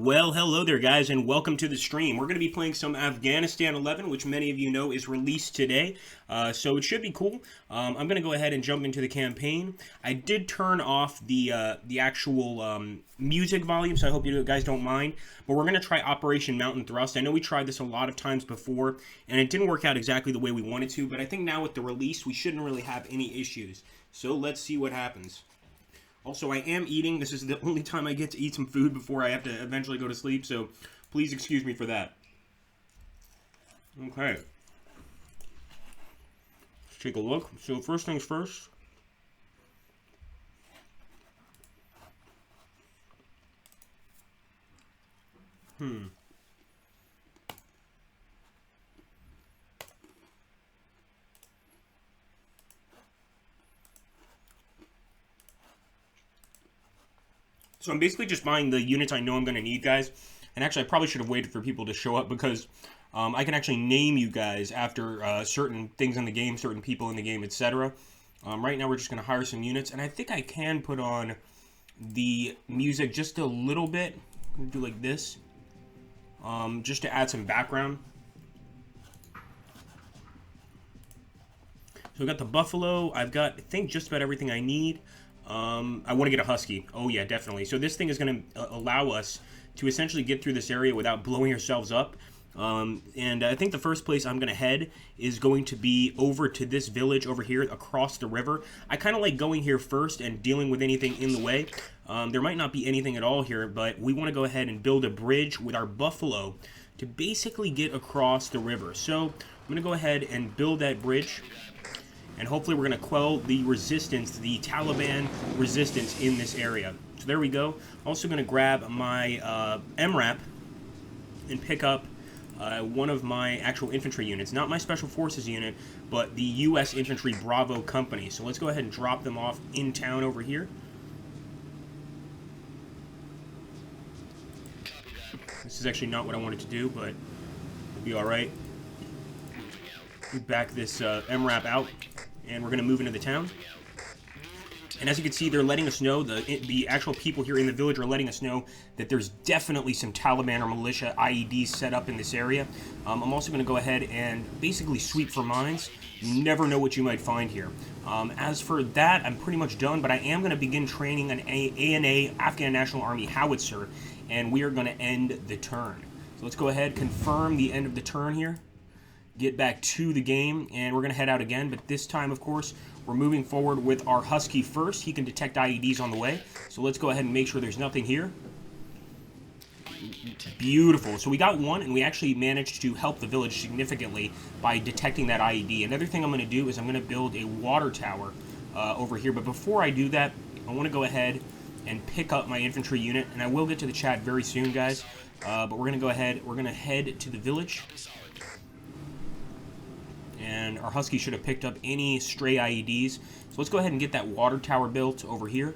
Well, hello there, guys, and welcome to the stream. We're going to be playing some Afghanistan 11, which many of you know is released today, so it should be cool. I'm going to go ahead and jump into the campaign. I did turn off the actual music volume, so I hope you guys don't mind, but we're going to try Operation Mountain Thrust. I know we tried this a lot of times before, and it didn't work out exactly the way we wanted to, but I think now with the release, we shouldn't really have any issues. So let's see what happens. Also, I am eating. This is the only time I get to eat some food before I have to eventually go to sleep, so please excuse me for that. Okay. Let's take a look. So first things first. So I'm basically just buying the units I know I'm going to need, guys. And actually, I probably should have waited for people to show up because I can actually name you guys after certain things in the game, certain people in the game, etc. Right now, we're just going to hire some units. And I think I can put on the music just a little bit. I'm going to do like this. Just to add some background. So we got the buffalo. I've got, I think, just about everything I need. I want to get a husky. Oh yeah, definitely. So this thing is going to allow us to essentially get through this area without blowing ourselves up. And I think the first place I'm going to head is going to be over to this village over here across the river. I kind of like going here first and dealing with anything in the way. There might not be anything at all here, but we want to go ahead and build a bridge with our buffalo to basically get across the river. So I'm going to go ahead and build that bridge. And hopefully we're going to quell the resistance, the Taliban resistance in this area. So there we go. Also going to grab my MRAP and pick up one of my actual infantry units. Not my Special Forces unit, but the U.S. Infantry Bravo Company. So let's go ahead and drop them off in town over here. This is actually not what I wanted to do, but it'll be alright. We back this MRAP out. And we're going to move into the town. And as you can see, they're letting us know, the actual people here in the village are letting us know that there's definitely some Taliban or militia IEDs set up in this area. I'm also going to go ahead and basically sweep for mines. You never know what you might find here. As for that, I'm pretty much done, but I am going to begin training an ANA, Afghan National Army howitzer, and we are going to end the turn. So let's go ahead, confirm the end of the turn here. Get back to the game, and we're going to head out again, but this time, of course, we're moving forward with our Husky first. He can detect IEDs on the way, so let's go ahead and make sure there's nothing here. Beautiful. So we got one, and we actually managed to help the village significantly by detecting that IED. Another thing I'm going to do is I'm going to build a water tower over here, but before I do that, I want to go ahead and pick up my infantry unit, and I will get to the chat very soon, guys, but we're going to go ahead, we're going to head to the village. And our Husky should have picked up any stray IEDs. So let's go ahead and get that water tower built over here.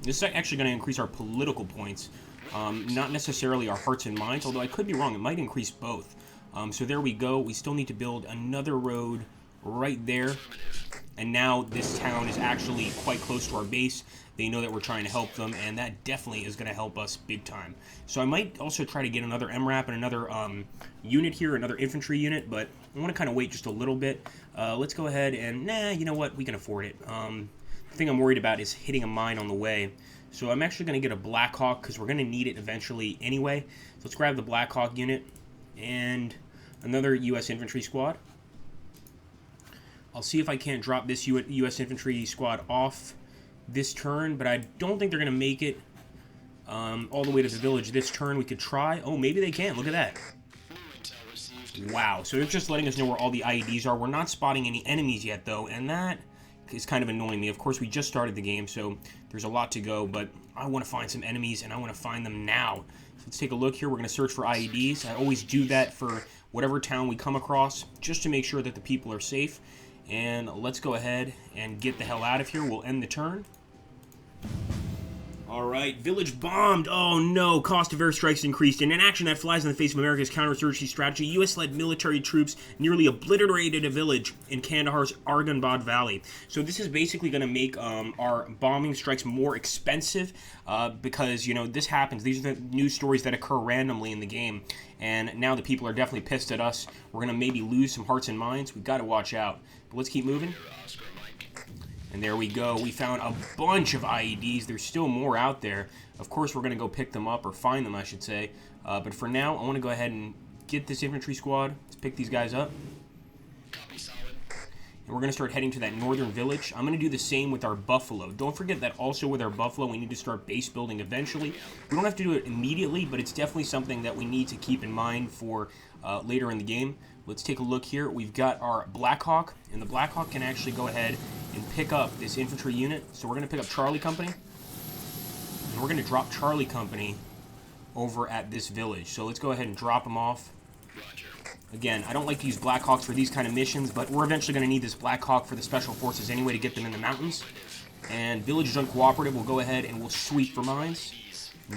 This is actually going to increase our political points. Not necessarily our hearts and minds, although I could be wrong. It might increase both. So there we go. We still need to build another road right there. And now this town is actually quite close to our base. They know that we're trying to help them, and that definitely is going to help us big time. So I might also try to get another MRAP and another unit here, another infantry unit, but I want to kind of wait just a little bit. Let's go ahead and, you know what? We can afford it. The thing I'm worried about is hitting a mine on the way. So I'm actually going to get a Black Hawk because we're going to need it eventually anyway. So let's grab the Black Hawk unit and another U.S. infantry squad. I'll see if I can't drop this U.S. infantry squad off this turn, but I don't think they're going to make it all the way to the village this turn. We could try. Oh, maybe they can. Look at that. Wow. So they're just letting us know where all the IEDs are. We're not spotting any enemies yet, though, and that is kind of annoying me. Of course, we just started the game, so there's a lot to go, but I want to find some enemies, and I want to find them now. So let's take a look here. We're going to search for IEDs. I always do that for whatever town we come across, just to make sure that the people are safe. And let's go ahead and get the hell out of here. We'll end the turn. All right, village bombed. Oh no, cost of airstrikes increased. In an action that flies in the face of America's counterinsurgency strategy, U.S.-led military troops nearly obliterated a village in Kandahar's Arghanbad Valley. So this is basically going to make our bombing strikes more expensive because, you know, this happens. These are the news stories that occur randomly in the game. And now the people are definitely pissed at us. We're going to maybe lose some hearts and minds. We've got to watch out. But let's keep moving. And there we go. We found a bunch of IEDs. There's still more out there. Of course, we're going to go pick them up, or find them, I should say. But for now, I want to go ahead and get this infantry squad. Let's pick these guys up. And we're going to start heading to that northern village. I'm going to do the same with our buffalo. Don't forget that also with our buffalo, we need to start base building eventually. We don't have to do it immediately, but it's definitely something that we need to keep in mind for later in the game. Let's take a look here. We've got our Blackhawk, and the Blackhawk can actually go ahead and pick up this infantry unit. So we're going to pick up Charlie Company, and we're going to drop Charlie Company over at this village. So let's go ahead and drop them off. Again, I don't like to use Blackhawks for these kind of missions, but we're eventually going to need this Blackhawk for the Special Forces anyway to get them in the mountains. And Village is uncooperative. We'll go ahead and we'll sweep for mines.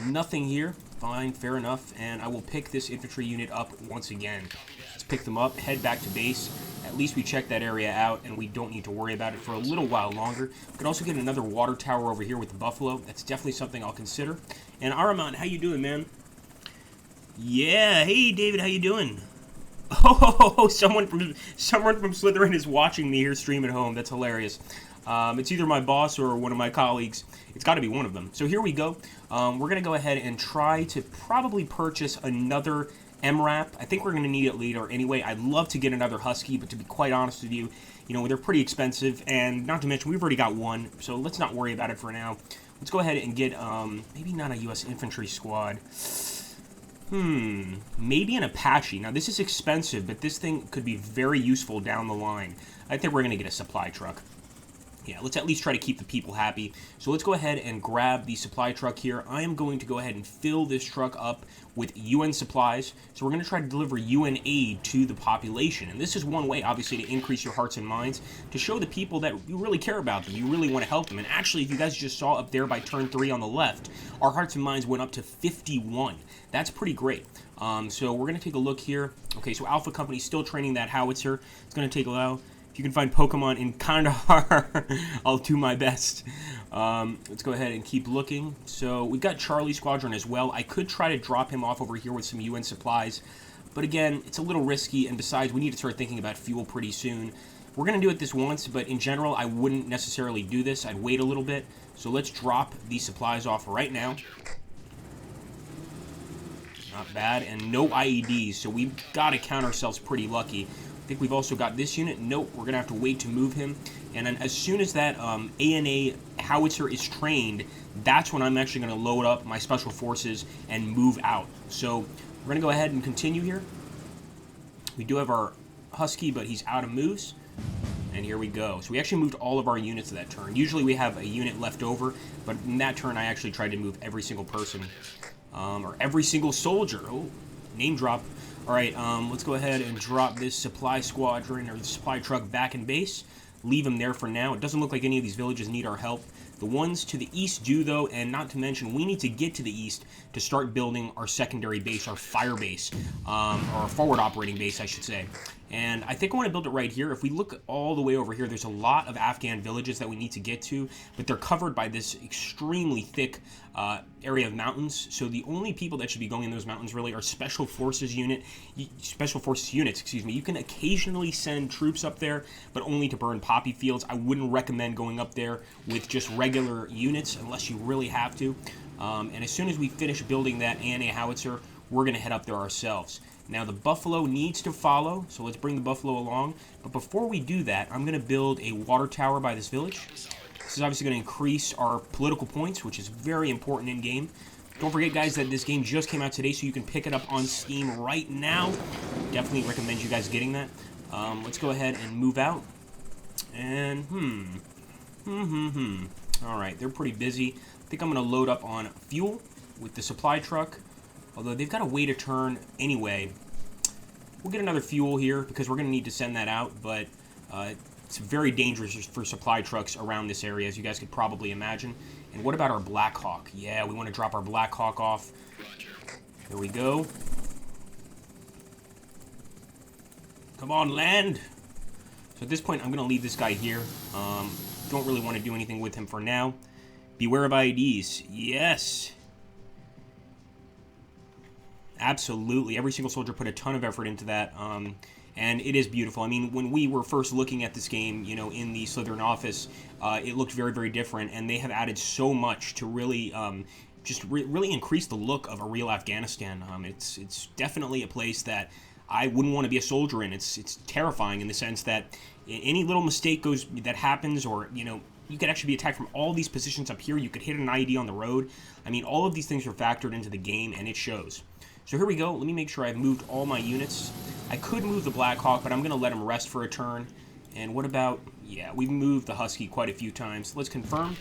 Nothing here. Fine, fair enough. And I will pick this infantry unit up once again. Let's pick them up, head back to base. At least we check that area out, and we don't need to worry about it for a little while longer. We could also get another water tower over here with the Buffalo. That's definitely something I'll consider. And Araman, how you doing, man? Yeah, hey, David, how you doing? Oh, someone from Slytherin is watching me here stream at home. That's hilarious. It's either my boss or one of my colleagues. It's got to be one of them. So here we go. We're going to go ahead and try to probably purchase another MRAP. I think we're going to need it later anyway. I'd love to get another Husky, but to be quite honest with you, they're pretty expensive, and not to mention we've already got one, so let's not worry about it for now. Let's go ahead and get, maybe not a U.S. infantry squad. Maybe an Apache. Now, this is expensive, but this thing could be very useful down the line. I think we're going to get a supply truck. Yeah, let's at least try to keep the people happy. So let's go ahead and grab the supply truck here. I am going to go ahead and fill this truck up with UN supplies. So we're going to try to deliver UN aid to the population. And this is one way, obviously, to increase your hearts and minds, to show the people that you really care about them. You really want to help them. And actually, if you guys just saw up there by turn 3 on the left, our hearts and minds went up to 51. That's pretty great. So we're going to take a look here. Okay, so Alpha Company's still training that howitzer. It's going to take a while. If you can find Pokemon in Kandahar, I'll do my best. Let's go ahead and keep looking. So we've got Charlie Squadron as well. I could try to drop him off over here with some UN supplies. But again, it's a little risky, and besides, we need to start thinking about fuel pretty soon. We're going to do it this once, but in general, I wouldn't necessarily do this. I'd wait a little bit. So let's drop these supplies off right now. Not bad, and no IEDs, so we've got to count ourselves pretty lucky. I think we've also got this unit. Nope, we're going to have to wait to move him. And then as soon as that ANA howitzer is trained, that's when I'm actually going to load up my special forces and move out. So we're going to go ahead and continue here. We do have our Husky, but he's out of moves. And here we go. So we actually moved all of our units that turn. Usually we have a unit left over, but in that turn I actually tried to move every single person. Or every single soldier. Oh, name drop. Alright, let's go ahead and drop this supply squadron, or the supply truck, back in base. Leave them there for now. It doesn't look like any of these villages need our help. The ones to the east do, though, and not to mention, we need to get to the east to start building our secondary base, our fire base, or our forward operating base, I should say. And I think I want to build it right here. If we look all the way over here, there's a lot of Afghan villages that we need to get to, but they're covered by this extremely thick area of mountains. So the only people that should be going in those mountains really are special forces units. You can occasionally send troops up there, but only to burn poppy fields. I wouldn't recommend going up there with just regular units unless you really have to. And as soon as we finish building that ANA howitzer, we're going to head up there ourselves. Now, the Buffalo needs to follow, so let's bring the Buffalo along. But before we do that, I'm going to build a water tower by this village. This is obviously going to increase our political points, which is very important in-game. Don't forget, guys, that this game just came out today, so you can pick it up on Steam right now. Definitely recommend you guys getting that. Let's go ahead and move out. And, Alright, they're pretty busy. I think I'm going to load up on fuel with the supply truck. Although they've got a way to turn anyway. We'll get another fuel here because we're going to need to send that out, but it's very dangerous for supply trucks around this area, as you guys could probably imagine. And what about our Black Hawk? Yeah, we want to drop our Black Hawk off. There we go. Come on, land. So at this point, I'm going to leave this guy here. Don't really want to do anything with him for now. Beware of IEDs. Yes. Absolutely. Every single soldier put a ton of effort into that. And it is beautiful. I mean, when we were first looking at this game, you know, in the Slytherin office, it looked very, very different. And they have added so much to really really increase the look of a real Afghanistan. It's definitely a place that I wouldn't want to be a soldier in. It's terrifying in the sense that any little mistake that happens, or, you know, you could actually be attacked from all these positions up here. You could hit an IED on the road. I mean, all of these things are factored into the game, and it shows. So here we go. Let me make sure I've moved all my units. I could move the Black Hawk, but I'm going to let him rest for a turn. And what about... Yeah, we've moved the Husky quite a few times. Let's confirm.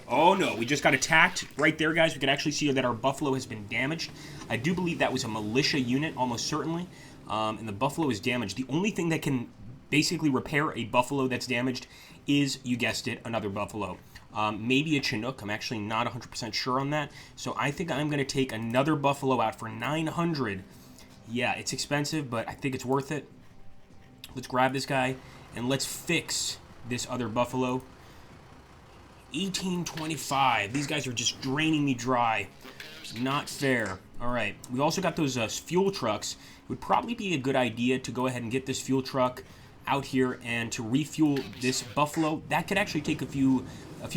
Oh, no. We just got attacked. Right there, guys. We can actually see that our Buffalo has been damaged. I do believe that was a militia unit, almost certainly. And the Buffalo is damaged. The only thing that can basically repair a Buffalo that's damaged is, you guessed it, another Buffalo. Maybe a Chinook. I'm actually not 100% sure on that. So I think I'm going to take another Buffalo out for 900. Yeah, it's expensive, but I think it's worth it. Let's grab this guy, and let's fix this other Buffalo. 1825. These guys are just draining me dry. Not fair. All right. We've also got those fuel trucks. It would probably be a good idea to go ahead and get this fuel truck out here and to refuel this Buffalo. That could actually take a few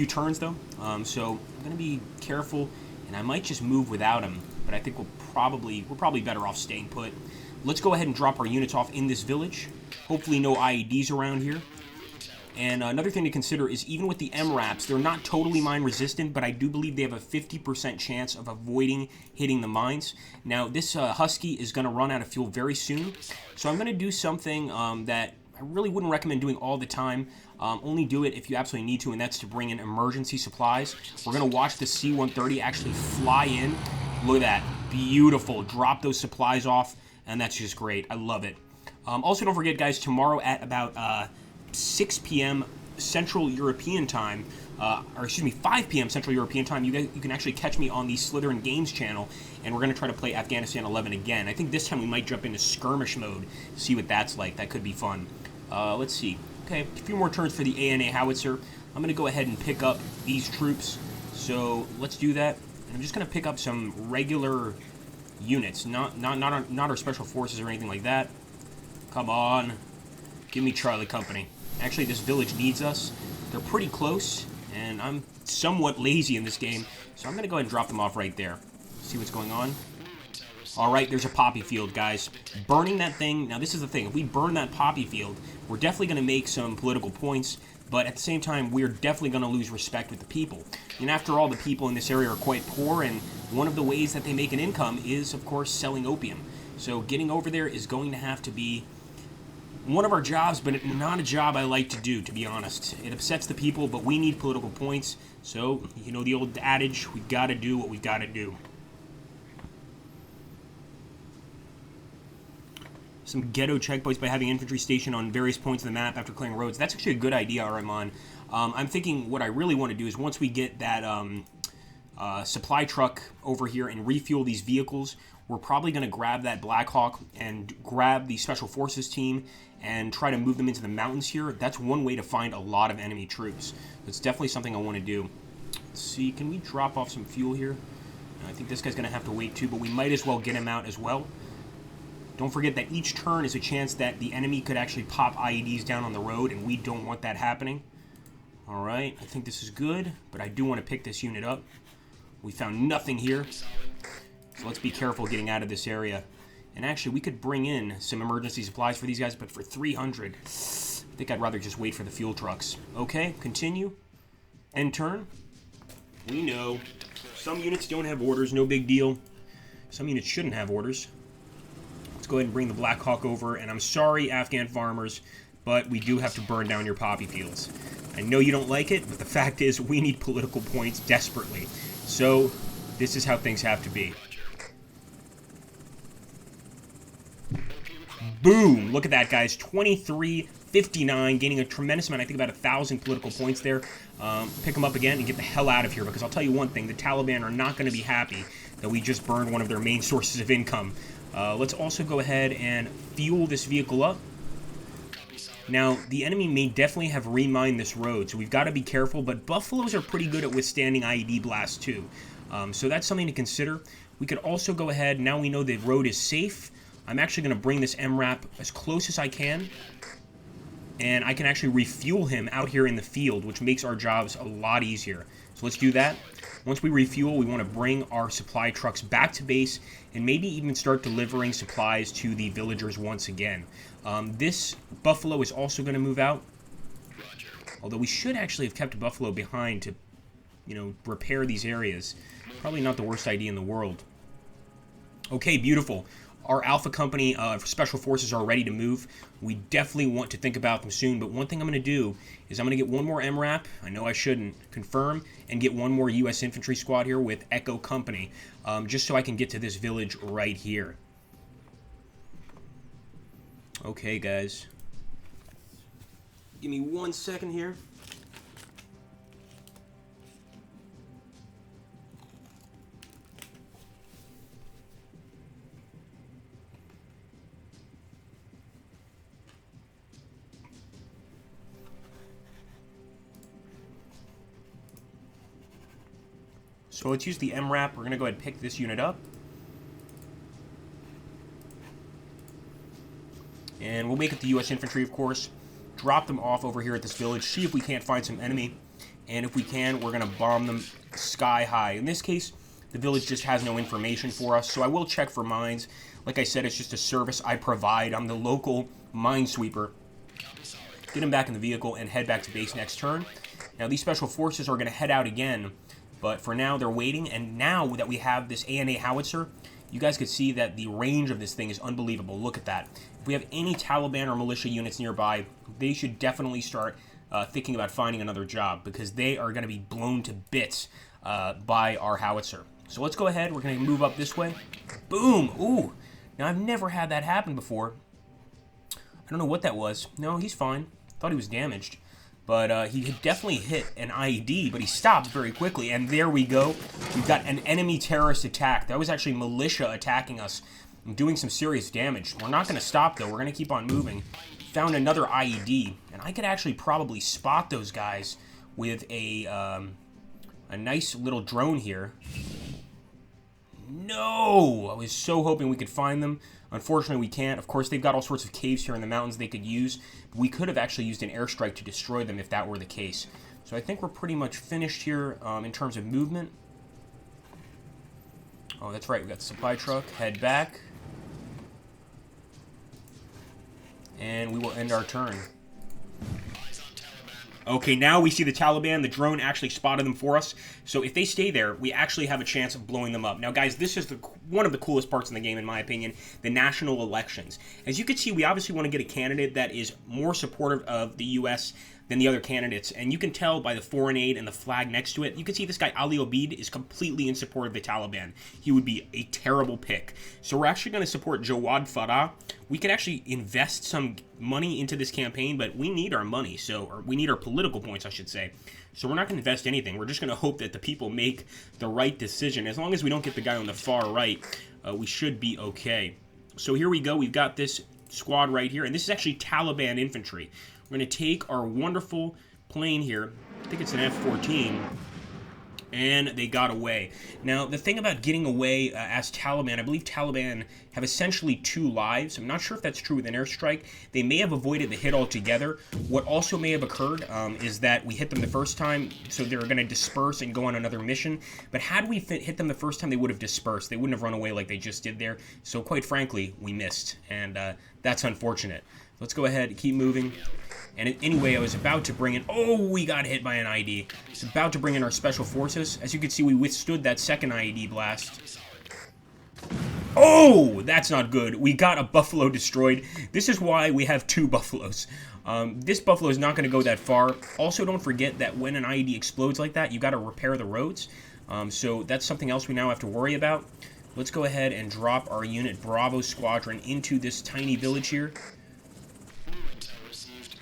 turns, though. So I'm going to be careful, and I might just move without him. But I think we're probably better off staying put. Let's go ahead and drop our units off in this village. Hopefully no IEDs around here. And another thing to consider is, even with the MRAPs, they're not totally mine resistant, but I do believe they have a 50% chance of avoiding hitting the mines. Now, this Husky is going to run out of fuel very soon, so I'm going to do something that I really wouldn't recommend doing all the time. Only do it if you absolutely need to, and that's to bring in emergency supplies. We're going to watch the C-130 actually fly in. Look at that. Beautiful. Drop those supplies off, and that's just great. I love it. Also, don't forget, guys, tomorrow at about 6 p.m. Central European time, or excuse me, 5 p.m. Central European time, you can actually catch me on the Slytherin Games channel, and we're going to try to play Afghanistan 11 again. I think this time we might jump into skirmish mode, see what that's like. That could be fun. Let's see. Okay, a few more turns for the ANA howitzer. I'm going to go ahead and pick up these troops. So let's do that. And I'm just going to pick up some regular units, not our special forces or anything like that. Come on. Give me Charlie Company. Actually, this village needs us. They're pretty close, and I'm somewhat lazy in this game, so I'm going to go ahead and drop them off right there. See what's going on. All right, there's a poppy field, guys. Burning that thing. Now, this is the thing. If we burn that poppy field, we're definitely going to make some political points, but at the same time, we're definitely going to lose respect with the people. And after all, the people in this area are quite poor, and one of the ways that they make an income is, of course, selling opium. So getting over there is going to have to be one of our jobs, but not a job I like to do, to be honest. It upsets the people, but we need political points. So, you know the old adage, we've got to do what we've got to do. Some ghetto checkpoints by having infantry stationed on various points of the map after clearing roads. That's actually a good idea, Arman. I'm thinking what I really want to do is, once we get that supply truck over here and refuel these vehicles, we're probably going to grab that Black Hawk and grab the Special Forces team and try to move them into the mountains here. That's one way to find a lot of enemy troops. That's definitely something I want to do. Let's see, can we drop off some fuel here? I think this guy's going to have to wait too, but we might as well get him out as well. Don't forget that each turn is a chance that the enemy could actually pop IEDs down on the road, and we don't want that happening. All right, I think this is good, but I do want to pick this unit up. We found nothing here, so let's be careful getting out of this area. And actually, we could bring in some emergency supplies for these guys, but for 300, I think I'd rather just wait for the fuel trucks. Okay, continue. End turn. We know some units don't have orders, no big deal. Some units shouldn't have orders. Let's go ahead and bring the Black Hawk over, and I'm sorry, Afghan farmers, but we do have to burn down your poppy fields. I know you don't like it, but the fact is we need political points desperately. So this is how things have to be. Boom! Look at that, guys. 23 59, gaining a tremendous amount, I think about 1,000 political points there. Pick them up again and get the hell out of here, because I'll tell you one thing, the Taliban are not going to be happy that we just burned one of their main sources of income. Let's also go ahead and fuel this vehicle up. Now, the enemy may definitely have remined this road, so we've got to be careful, but Buffaloes are pretty good at withstanding IED blasts too. So that's something to consider. We could also go ahead, now we know the road is safe. I'm actually going to bring this MRAP as close as I can, and I can actually refuel him out here in the field, which makes our jobs a lot easier. So let's do that. Once we refuel, we want to bring our supply trucks back to base and maybe even start delivering supplies to the villagers once again. This Buffalo is also going to move out, although we should actually have kept Buffalo behind to, repair these areas. Probably not the worst idea in the world. Okay, beautiful. Our Alpha Company Special Forces are ready to move. We definitely want to think about them soon, but one thing I'm going to do is I'm going to get one more MRAP. I know I shouldn't. Confirm, and get one more U.S. Infantry Squad here with Echo Company, just so I can get to this village right here. Okay, guys. Give me 1 second here. So let's use the MRAP. We're going to go ahead and pick this unit up. And we'll make it the U.S. Infantry, of course. Drop them off over here at this village. See if we can't find some enemy. And if we can, we're going to bomb them sky high. In this case, the village just has no information for us. So I will check for mines. Like I said, it's just a service I provide. I'm the local minesweeper. Get them back in the vehicle and head back to base next turn. Now, these special forces are going to head out again. But for now, they're waiting, and now that we have this ANA howitzer, you guys could see that the range of this thing is unbelievable. Look at that. If we have any Taliban or militia units nearby, they should definitely start thinking about finding another job, because they are going to be blown to bits by our howitzer. So let's go ahead. We're going to move up this way. Boom! Ooh! Now, I've never had that happen before. I don't know what that was. No, he's fine. Thought he was damaged. But he definitely hit an IED, but he stopped very quickly. And there we go. We've got an enemy terrorist attack. That was actually militia attacking us and doing some serious damage. We're not going to stop, though. We're going to keep on moving. Found another IED. And I could actually probably spot those guys with a nice little drone here. No! I was so hoping we could find them. Unfortunately, we can't. Of course, they've got all sorts of caves here in the mountains they could use. We could have actually used an airstrike to destroy them if that were the case. So I think we're pretty much finished here in terms of movement. Oh, that's right. We got the supply truck. Head back. And we will end our turn. Okay, now we see the Taliban. The drone actually spotted them for us. So if they stay there, we actually have a chance of blowing them up. Now, guys, this is one of the coolest parts in the game, in my opinion, the national elections. As you can see, we obviously want to get a candidate that is more supportive of the U.S. than the other candidates. And you can tell by the foreign aid and the flag next to it. You can see this guy, Ali Obeid, is completely in support of the Taliban. He would be a terrible pick. So we're actually going to support Jawad Farah. We can actually invest some money into this campaign, but we need our money, or we need our political points, I should say. So we're not going to invest anything. We're just going to hope that the people make the right decision. As long as we don't get the guy on the far right, we should be okay. So here we go. We've got this squad right here, and this is actually Taliban infantry. We're going to take our wonderful plane here. I think it's an F-14. And they got away. Now, the thing about getting away as Taliban, I believe Taliban have essentially 2 lives. I'm not sure if that's true with an airstrike. They may have avoided the hit altogether. What also may have occurred is that we hit them the first time, so they're going to disperse and go on another mission. But had we hit them the first time, they would have dispersed. They wouldn't have run away like they just did there. So quite frankly, we missed, and that's unfortunate. Let's go ahead and keep moving. And anyway, I was about to bring in... Oh, we got hit by an IED. I was about to bring in our special forces. As you can see, we withstood that second IED blast. Oh, that's not good. We got a buffalo destroyed. This is why we have 2 buffaloes. This buffalo is not going to go that far. Also, don't forget that when an IED explodes like that, you got to repair the roads. So that's something else we now have to worry about. Let's go ahead and drop our unit Bravo Squadron into this tiny village here.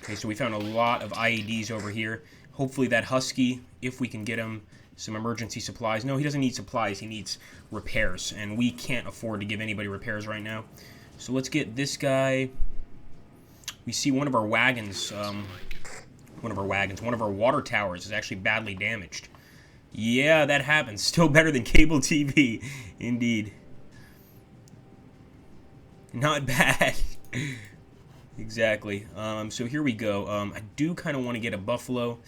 Okay, so we found a lot of IEDs over here. Hopefully that Husky, if we can get him some emergency supplies. No, he doesn't need supplies. He needs repairs, and we can't afford to give anybody repairs right now. So let's get this guy. We see one of our wagons, one of our water towers is actually badly damaged. Yeah, that happens. Still better than cable TV. Indeed. Not bad. Exactly. So here we go. I do kind of want to get a buffalo.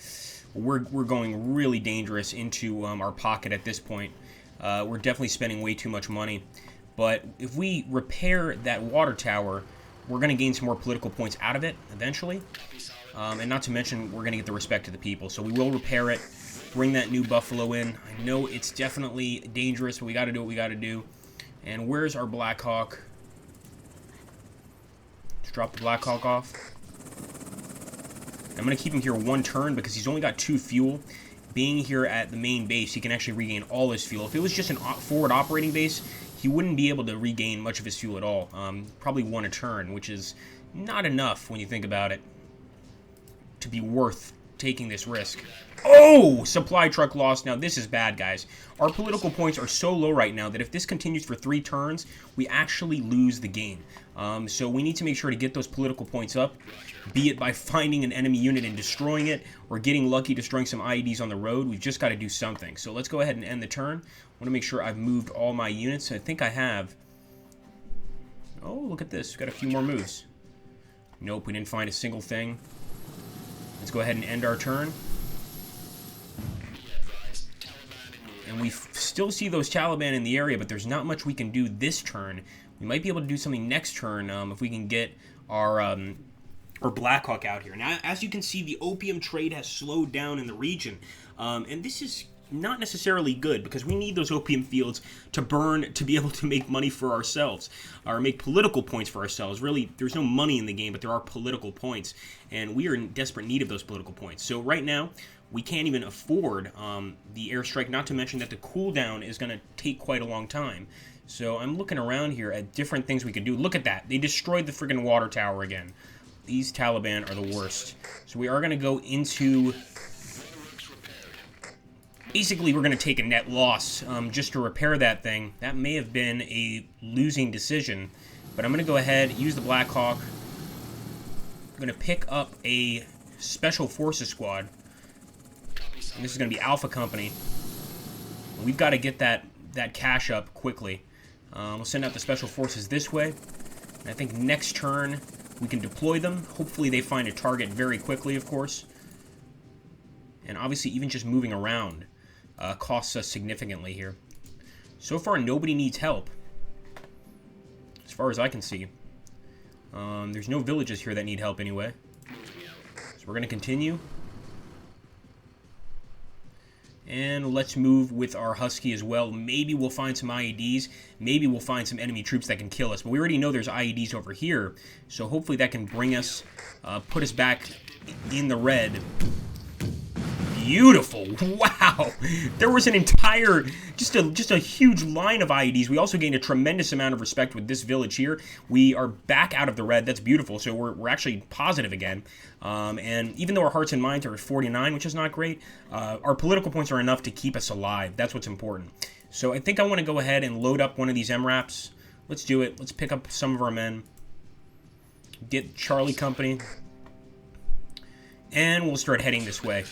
We're going really dangerous into our pocket at this point. We're definitely spending way too much money. But if we repair that water tower, we're going to gain some more political points out of it eventually. And not to mention, we're going to get the respect of the people. So we will repair it, bring that new buffalo in. I know it's definitely dangerous, but we got to do what we got to do. And where's our Black Hawk? Let's drop the Black Hawk off. I'm going to keep him here one turn because he's only got 2 fuel. Being here at the main base, he can actually regain all his fuel. If it was just a forward operating base, he wouldn't be able to regain much of his fuel at all. Probably 1 a turn, which is not enough when you think about it to be worth taking this risk. Oh! Supply truck lost. Now, this is bad, guys. Our political points are so low right now that if this continues for 3 turns, we actually lose the game. So we need to make sure to get those political points up, be it by finding an enemy unit and destroying it, or getting lucky destroying some IEDs on the road. We've just got to do something. So let's go ahead and end the turn. I want to make sure I've moved all my units. I think I have. Oh, look at this. We've got a few more moves. Nope, we didn't find a single thing. Let's go ahead and end our turn. And we still see those Taliban in the area, but there's not much we can do this turn. We might be able to do something next turn if we can get our Black Hawk out here. Now, as you can see, the opium trade has slowed down in the region. And this is not necessarily good because we need those opium fields to burn to be able to make money for ourselves or make political points for ourselves. Really, there's no money in the game, but there are political points, and we are in desperate need of those political points. So right now, we can't even afford the airstrike, not to mention that the cooldown is going to take quite a long time. So I'm looking around here at different things we could do. Look at that. They destroyed the friggin' water tower again. These Taliban are the worst. So we are going to go into... Basically, we're going to take a net loss just to repair that thing. That may have been a losing decision. But I'm going to go ahead, use the Black Hawk. I'm going to pick up a Special Forces squad. And this is going to be Alpha Company. We've got to get that cash up quickly. We'll send out the Special Forces this way. And I think next turn we can deploy them. Hopefully they find a target very quickly, of course. And obviously even just moving around costs us significantly here. So far nobody needs help, as far as I can see. There's no villages here that need help anyway. So we're going to continue. And let's move with our Husky as well. Maybe we'll find some IEDs. Maybe we'll find some enemy troops that can kill us. But we already know there's IEDs over here. So hopefully that can bring us, put us back in the red. Beautiful. Wow. There was an entire, just a huge line of IEDs. We also gained a tremendous amount of respect with this village here. We are back out of the red. That's beautiful. So we're actually positive again. And even though our hearts and minds are at 49, which is not great, our political points are enough to keep us alive. That's what's important. So I think I want to go ahead and load up one of these MRAPs. Let's do it. Let's pick up some of our men. Get Charlie Company. And we'll start heading this way.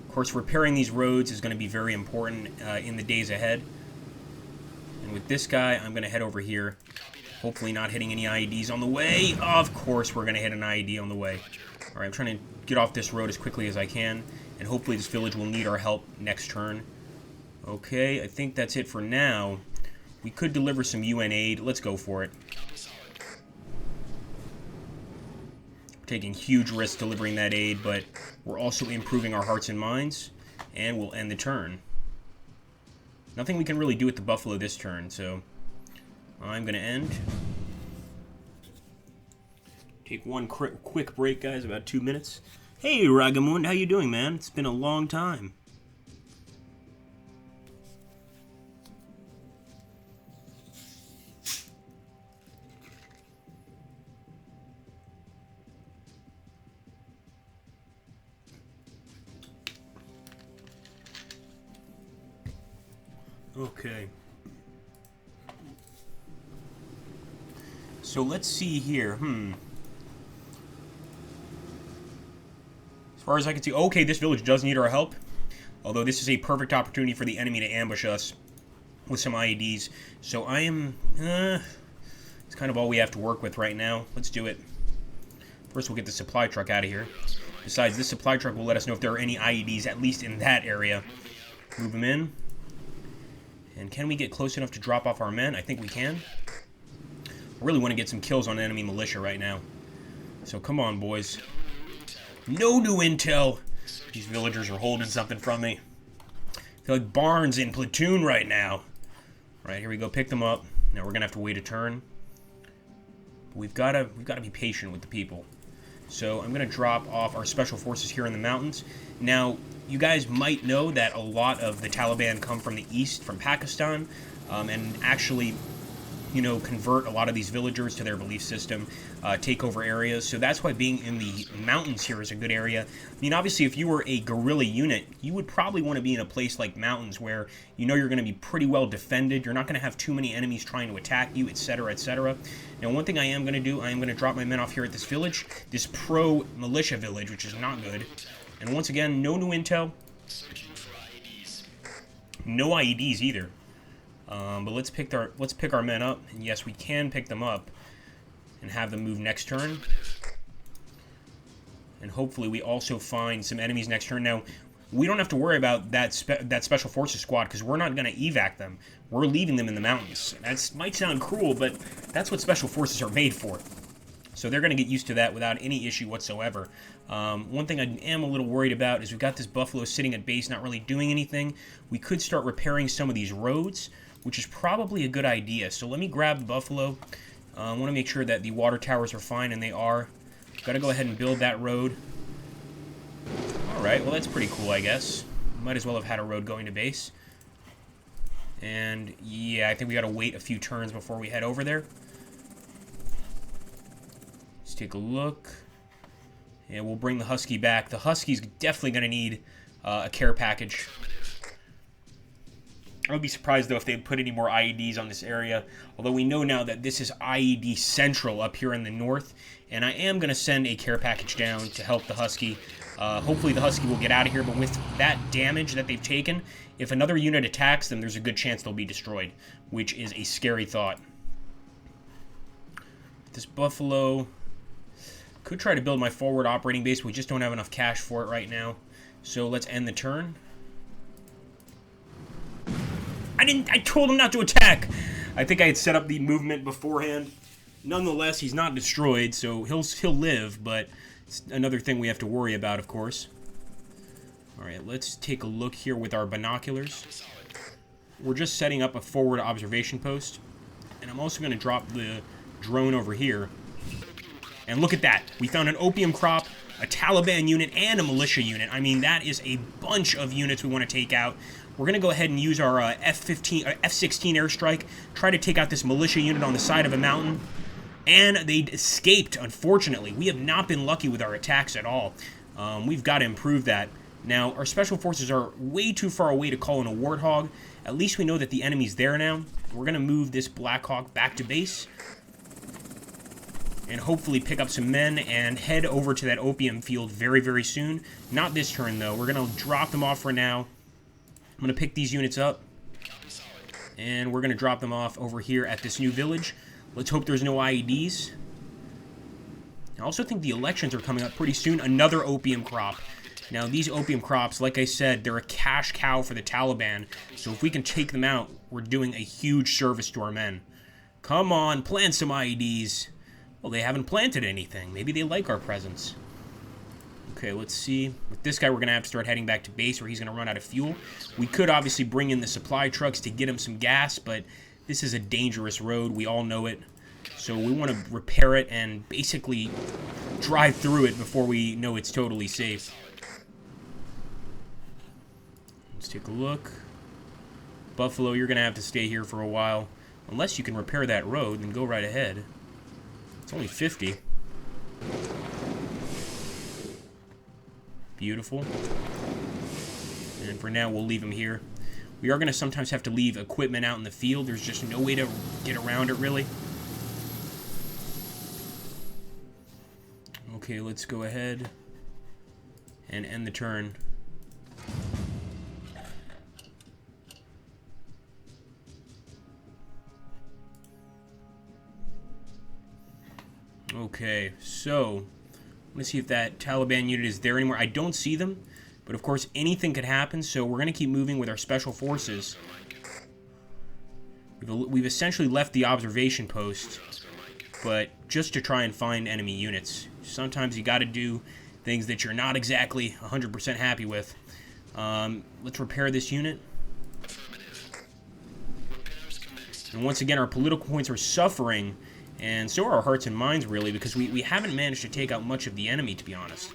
Of course, repairing these roads is going to be very important in the days ahead. And with this guy, I'm going to head over here. Hopefully not hitting any IEDs on the way. Of course, we're going to hit an IED on the way. All right, I'm trying to get off this road as quickly as I can. And hopefully this village will need our help next turn. Okay, I think that's it for now. We could deliver some UN aid. Let's go for it. Taking huge risks delivering that aid, but we're also improving our hearts and minds, and we'll end the turn. Nothing we can really do with the Buffalo this turn, so I'm going to end. Take one quick break, guys, about 2 minutes. Hey, Ragamund, how you doing, man? It's been a long time. Okay. So let's see here. As far as I can see, okay, this village does need our help. Although this is a perfect opportunity for the enemy to ambush us with some IEDs. So I am... it's kind of all we have to work with right now. Let's do it. First, we'll get the supply truck out of here. Besides, this supply truck will let us know if there are any IEDs, at least in that area. Move them in. And can we get close enough to drop off our men? I think we can. I really want to get some kills on enemy militia right now. So come on, boys. No new intel. These villagers are holding something from me. I feel like Barnes in platoon right now. Right, here we go. Pick them up. Now we're gonna have to wait a turn. We've gotta be patient with the people. So I'm gonna drop off our special forces here in the mountains. Now, you guys might know that a lot of the Taliban come from the east, from Pakistan, and actually, you know, convert a lot of these villagers to their belief system, take over areas. So that's why being in the mountains here is a good area. I mean, obviously, if you were a guerrilla unit, you would probably want to be in a place like mountains where you know you're going to be pretty well defended. You're not going to have too many enemies trying to attack you, etc., etc. Now, one thing I am going to do, I am going to drop my men off here at this village, this pro-militia village, which is not good. And once again, no new intel. No IEDs either. But let's pick our men up, and yes, we can pick them up and have them move next turn. And hopefully we also find some enemies next turn. Now, we don't have to worry about that special forces squad because we're not going to evac them. We're leaving them in the mountains. That might sound cruel, but that's what special forces are made for. So they're going to get used to that without any issue whatsoever. One thing I am a little worried about is we've got this buffalo sitting at base not really doing anything. We could start repairing some of these roads, which is probably a good idea. So let me grab the buffalo. I want to make sure that the water towers are fine, and they are. Got to go ahead and build that road. Alright, well that's pretty cool, I guess. Might as well have had a road going to base. And yeah, I think we got to wait a few turns before we head over there. Let's take a look. And we'll bring the Husky back. The Husky's definitely going to need a care package. I would be surprised, though, if they put any more IEDs on this area. Although we know now that this is IED Central up here in the north. And I am going to send a care package down to help the Husky. Hopefully the Husky will get out of here. But with that damage that they've taken, if another unit attacks them, there's a good chance they'll be destroyed. Which is a scary thought. This Buffalo... Could try to build my forward operating base. We just don't have enough cash for it right now. So let's end the turn. I told him not to attack. I think I had set up the movement beforehand. Nonetheless, he's not destroyed, so he'll live, but it's another thing we have to worry about, of course. Alright, let's take a look here with our binoculars. We're just setting up a forward observation post. And I'm also going to drop the drone over here. And look at that. We found an opium crop, a Taliban unit, and a militia unit. I mean, that is a bunch of units we want to take out. We're going to go ahead and use our F-16 airstrike, try to take out this militia unit on the side of a mountain. And they escaped, unfortunately. We have not been lucky with our attacks at all. We've got to improve that. Now, our special forces are way too far away to call in a Warthog. At least we know that the enemy's there now. We're going to move this Black Hawk back to base. And hopefully pick up some men and head over to that opium field very, very soon. Not this turn, though. We're going to drop them off for now. I'm going to pick these units up. And we're going to drop them off over here at this new village. Let's hope there's no IEDs. I also think the elections are coming up pretty soon. Another opium crop. Now, these opium crops, like I said, they're a cash cow for the Taliban. So if we can take them out, we're doing a huge service to our men. Come on, plant some IEDs. Well, they haven't planted anything. Maybe they like our presence. Okay, let's see. With this guy, we're going to have to start heading back to base or he's going to run out of fuel. We could obviously bring in the supply trucks to get him some gas, but this is a dangerous road. We all know it. So we want to repair it and basically drive through it before we know it's totally safe. Let's take a look. Buffalo, you're going to have to stay here for a while. Unless you can repair that road, then go right ahead. It's only 50. Beautiful. And for now, we'll leave him here. We are going to sometimes have to leave equipment out in the field. There's just no way to get around it, really. Okay, let's go ahead and end the turn. Okay, so let's see if that Taliban unit is there anymore. I don't see them, but of course anything could happen, so we're going to keep moving with our special forces. We've essentially left the observation post, but just to try and find enemy units. Sometimes you got to do things that you're not exactly 100% happy with. Let's repair this unit. And once again, our political points are suffering, and so are our hearts and minds, really, because we haven't managed to take out much of the enemy, to be honest.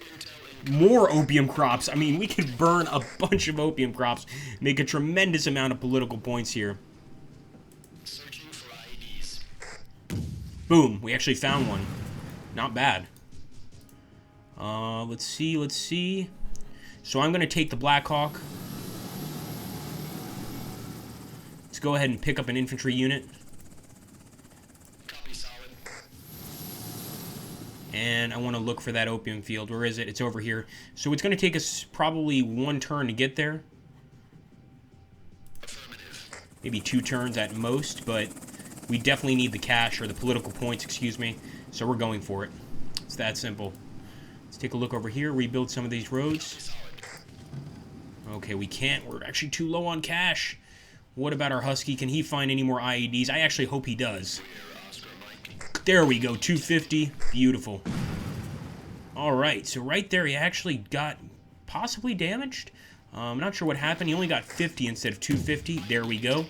More opium crops. I mean, we could burn a bunch of opium crops, make a tremendous amount of political points here. Boom, we actually found one. Not bad. Let's see. So I'm going to take the Black Hawk. Let's go ahead and pick up an infantry unit. Copy, solid. And I want to look for that opium field. Where is it? It's over here. So it's going to take us probably one turn to get there. Affirmative. Maybe 2 turns at most, but we definitely need the cash, or the political points, excuse me. So we're going for it. It's that simple. Let's take a look over here, rebuild some of these roads. Okay, we can't. We're actually too low on cash. What about our Husky? Can he find any more IEDs? I actually hope he does. There we go, 250. Beautiful. Alright, so right there he actually got possibly damaged. I'm not sure what happened. He only got 50 instead of 250. There we go.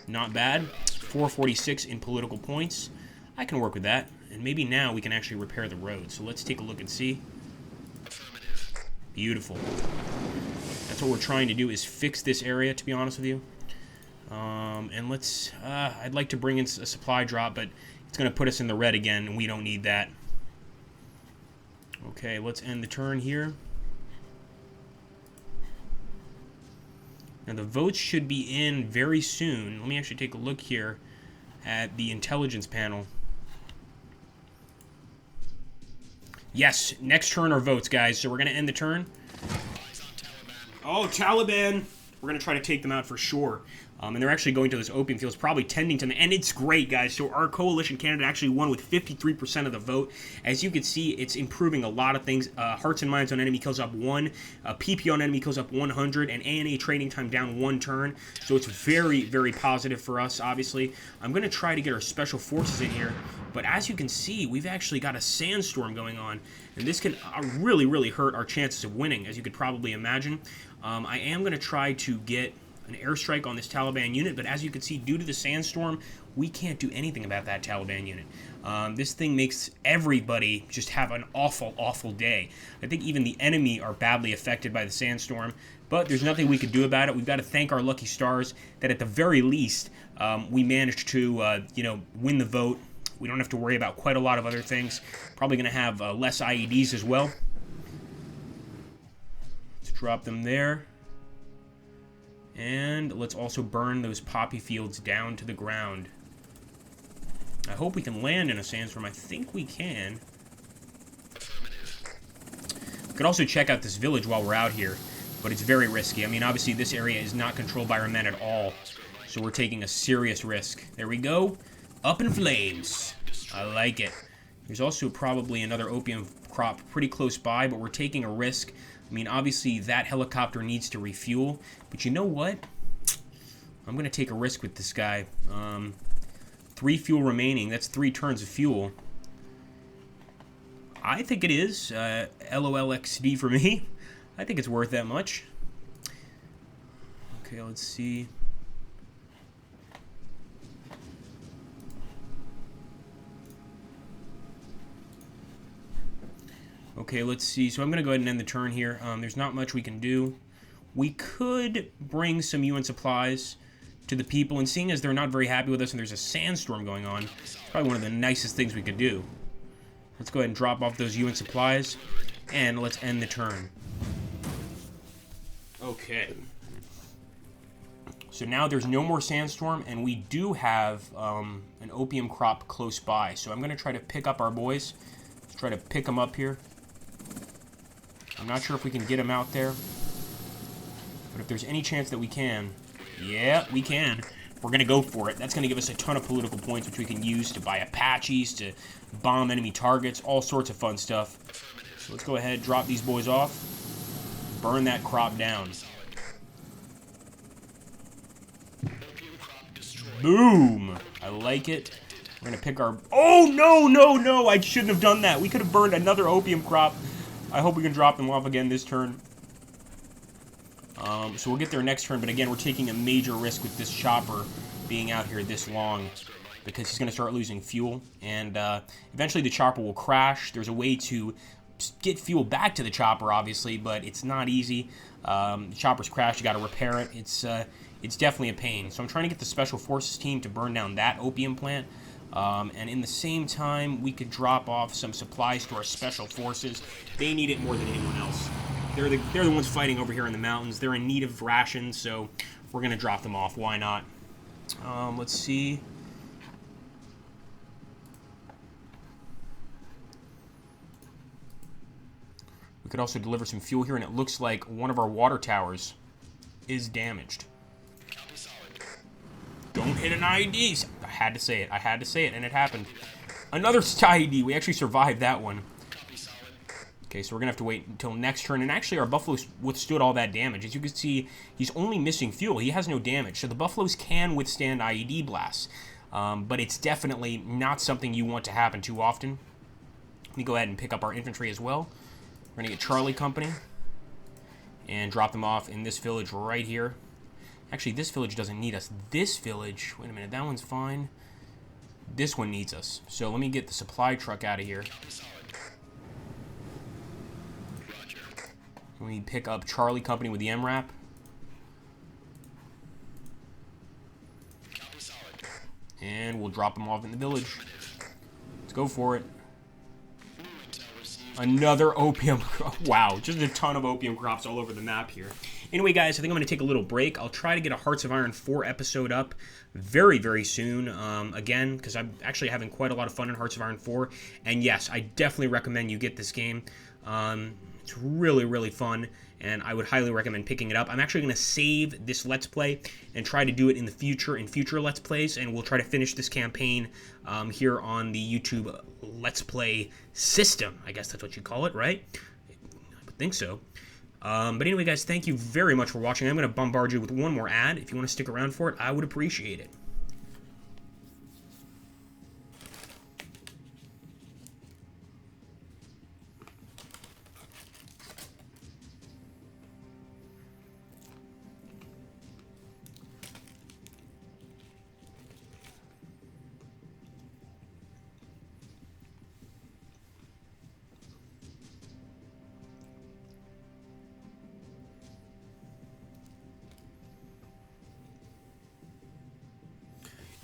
Not bad. 446 in political points. I can work with that. And maybe now we can actually repair the road. So let's take a look and see. Beautiful. That's what we're trying to do, is fix this area, to be honest with you. And let's... I'd like to bring in a supply drop, but it's going to put us in the red again, and we don't need that. Okay, let's end the turn here. Now, the votes should be in very soon. Let me actually take a look here at the intelligence panel. Yes, next turn are votes, guys. So we're going to end the turn. Oh, Taliban! We're going to try to take them out for sure. And they're actually going to this opium fields, probably tending to them. And it's great, guys. So our coalition candidate actually won with 53% of the vote. As you can see, it's improving a lot of things. Hearts and minds on enemy kills up 1. PP on enemy kills up 100. And ANA trading time down 1 turn. So it's very, very positive for us, obviously. I'm going to try to get our special forces in here. But as you can see, we've actually got a sandstorm going on. And this can really, really hurt our chances of winning, as you could probably imagine. I am going to try to get an airstrike on this Taliban unit, but as you can see, due to the sandstorm, we can't do anything about that Taliban unit. This thing makes everybody just have an awful, awful day. I think even the enemy are badly affected by the sandstorm, but there's nothing we could do about it. We've got to thank our lucky stars that at the very least, we managed to, win the vote. We don't have to worry about quite a lot of other things. Probably going to have less IEDs as well. Let's drop them there. And let's also burn those poppy fields down to the ground. I hope we can land in a sandstorm. I think we can. We could also check out this village while we're out here, but it's very risky. I mean, obviously this area is not controlled by our men at all, so we're taking a serious risk. There we go. Up in flames. I like it. There's also probably another opium crop pretty close by, but we're taking a risk. I mean, obviously, that helicopter needs to refuel. But you know what? I'm going to take a risk with this guy. 3 fuel remaining. That's 3 turns of fuel. I think it is. LOLXD for me. I think it's worth that much. Okay, let's see. Okay, let's see. So I'm going to go ahead and end the turn here. There's not much we can do. We could bring some UN supplies to the people, and seeing as they're not very happy with us and there's a sandstorm going on, it's probably one of the nicest things we could do. Let's go ahead and drop off those UN supplies, and let's end the turn. Okay. So now there's no more sandstorm, and we do have an opium crop close by. So I'm going to try to pick up our boys. Let's try to pick them up here. I'm not sure if we can get them out there. But if there's any chance that we can, yeah, we can. We're going to go for it. That's going to give us a ton of political points, which we can use to buy Apaches, to bomb enemy targets, all sorts of fun stuff. So let's go ahead, drop these boys off, burn that crop down. Boom! I like it. We're going to pick our... Oh, no, no, no! I shouldn't have done that. We could have burned another opium crop. I hope we can drop them off again this turn. So we'll get there next turn, but again, we're taking a major risk with this chopper being out here this long because he's going to start losing fuel, and eventually the chopper will crash. There's a way to get fuel back to the chopper, obviously, but it's not easy. The chopper's crashed. You got to repair it. It's definitely a pain. So I'm trying to get the Special Forces team to burn down that opium plant, and in the same time, we could drop off some supplies to our Special Forces. They need it more than anyone else. They're the ones fighting over here in the mountains. They're in need of rations, so we're going to drop them off. Why not? Let's see. We could also deliver some fuel here, and it looks like one of our water towers is damaged. Don't hit an IED. I had to say it. I had to say it, and it happened. Another IED. We actually survived that one. Okay, so we're going to have to wait until next turn. And actually, our Buffaloes withstood all that damage. As you can see, he's only missing fuel. He has no damage. So the Buffaloes can withstand IED blasts. But it's definitely not something you want to happen too often. Let me go ahead and pick up our infantry as well. We're going to get Charlie Company and drop them off in this village right here. Actually, this village doesn't need us. This village, wait a minute, that one's fine. This one needs us. So let me get the supply truck out of here. We pick up Charlie Company with the MRAP. And we'll drop them off in the village. Let's go for it. Another opium crop. Wow, just a ton of opium crops all over the map here. Anyway, guys, I think I'm going to take a little break. I'll try to get a Hearts of Iron 4 episode up very, very soon. Again, because I'm actually having quite a lot of fun in Hearts of Iron 4. And yes, I definitely recommend you get this game. It's really, really fun, and I would highly recommend picking it up. I'm actually going to save this Let's Play and try to do it in the future, in future Let's Plays, and we'll try to finish this campaign here on the YouTube Let's Play system. I guess that's what you call it, right? I would think so. But anyway, guys, thank you very much for watching. I'm going to bombard you with one more ad. If you want to stick around for it, I would appreciate it.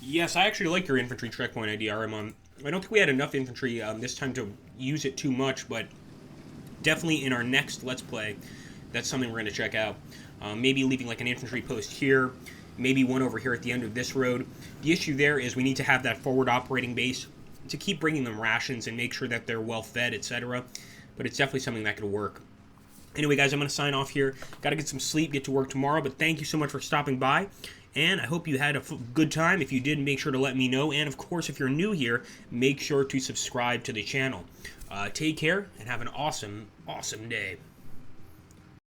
Yes, I actually like your infantry checkpoint idea, Arimon. I don't think we had enough infantry this time to use it too much, but definitely in our next Let's Play, that's something we're going to check out. Maybe leaving like an infantry post here, maybe one over here at the end of this road. The issue there is we need to have that forward operating base to keep bringing them rations and make sure that they're well fed, etc. But it's definitely something that could work. Anyway, guys, I'm going to sign off here. Got to get some sleep, get to work tomorrow, but thank you so much for stopping by. And I hope you had a good time. If you did, make sure to let me know. And, of course, if you're new here, make sure to subscribe to the channel. Take care and have an awesome, awesome day.